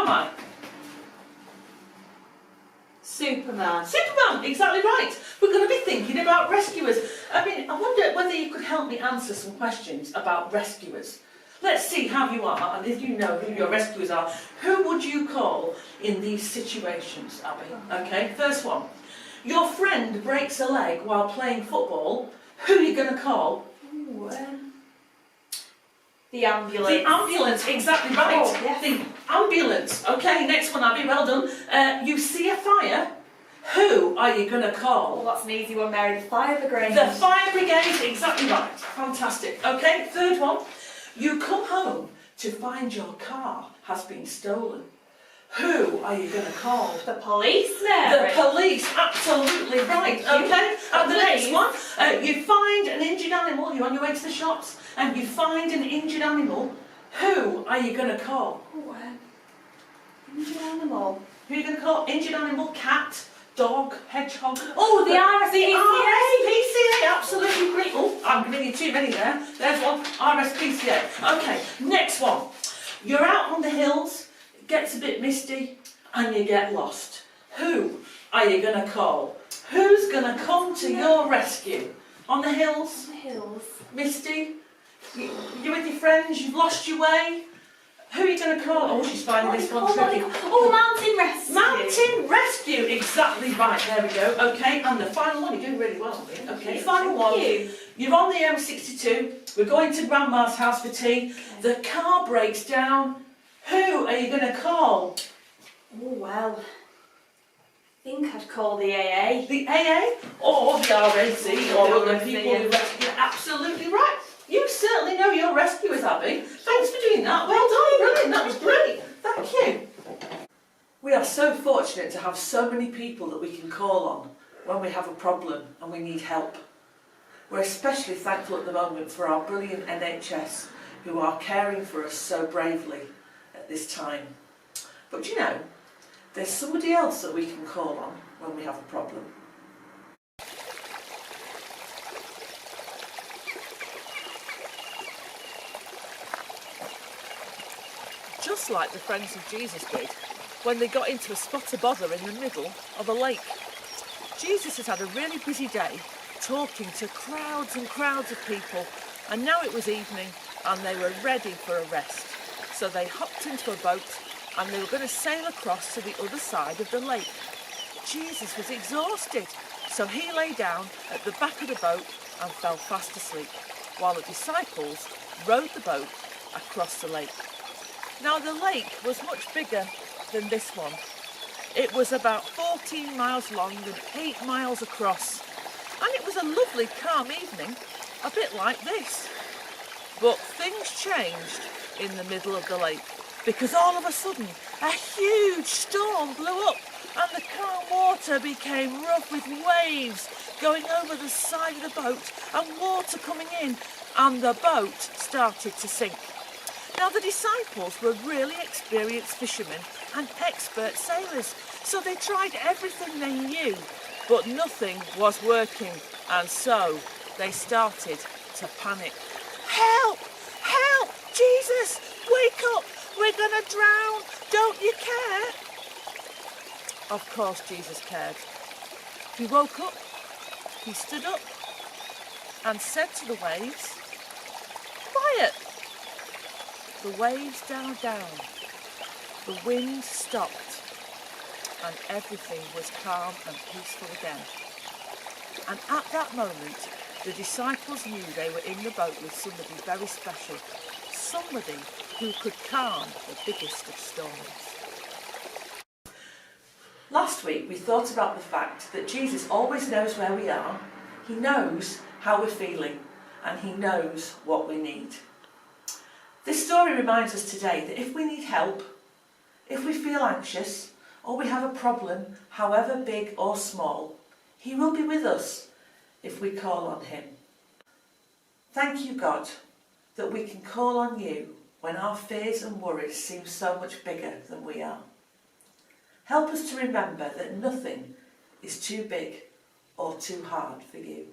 am I? Superman. Superman, exactly right. We're going to be thinking about rescuers. I mean, I wonder whether you could help me answer some questions about rescuers. Let's see how you are, and if you know who your rescuers are, who would you call in these situations, Abby? Okay, first one. Your friend breaks a leg while playing football. Who are you going to call? Ooh, the ambulance. The ambulance, exactly right. Oh, yes. The ambulance. Okay, next one, Abby, well done. You see a fire. Who are you going to call? Oh, that's an easy one, Mary. The fire brigade. The fire brigade, exactly right. Fantastic. Okay, third one. You come home to find your car has been stolen. Who are you going to call? The police, Mary. The police, absolutely right. Okay, and the next one. You find an injured animal. You're on your way to the shops, and you find an injured animal. Who are you going to call? Oh, injured animal. Who are you going to call? Injured animal, cat, dog, hedgehog. Oh, the RSPCA, absolutely great. Oh, I'm giving you too many there. There's one, RSPCA. Okay, next one. You're out on the hills, it gets a bit misty, and you get lost. Who are you going to call? Who's going to come to your rescue? On the hills? On the hills. Misty? You're with your friends, you've lost your way? Who are you going to call? Oh, she's finding this one tricky. Oh, mountain rescue. Mountain rescue, exactly right. There we go. Okay, and the final one. You're doing really well. Okay, final one. You're on the M62. We're going to Grandma's house for tea. The car breaks down. Who are you going to call? Oh, well, I think I'd call the AA. The AA or the RAC or other people who rescue. Absolutely right. You certainly know your rescuers, Abby. Thanks for doing that. Well done, brilliant. That was great. Thank you. We are so fortunate to have so many people that we can call on when we have a problem and we need help. We're especially thankful at the moment for our brilliant NHS who are caring for us so bravely at this time. But you know, there's somebody else that we can call on when we have a problem. Just like the friends of Jesus did when they got into a spot of bother in the middle of a lake. Jesus has had a really busy day talking to crowds and crowds of people, and now it was evening and they were ready for a rest. So they hopped into a boat and they were going to sail across to the other side of the lake. Jesus was exhausted, so he lay down at the back of the boat and fell fast asleep, while the disciples rowed the boat across the lake. Now the lake was much bigger than this one. It was about 14 miles long and 8 miles across. And it was a lovely calm evening, a bit like this. But things changed in the middle of the lake, because all of a sudden a huge storm blew up and the calm water became rough with waves going over the side of the boat and water coming in, and the boat started to sink. Now the disciples were really experienced fishermen and expert sailors, so they tried everything they knew, but nothing was working, and so they started to panic. Help! Help! Jesus! Wake up! We're going to drown! Don't you care? Of course Jesus cared. He woke up, he stood up and said to the waves, "Quiet!" The waves died down, the wind stopped, and everything was calm and peaceful again. And at that moment, the disciples knew they were in the boat with somebody very special, somebody who could calm the biggest of storms. Last week we thought about the fact that Jesus always knows where we are, he knows how we're feeling, and he knows what we need. This story reminds us today that if we need help, if we feel anxious, or we have a problem, however big or small, he will be with us if we call on him. Thank you, God, that we can call on you when our fears and worries seem so much bigger than we are. Help us to remember that nothing is too big or too hard for you.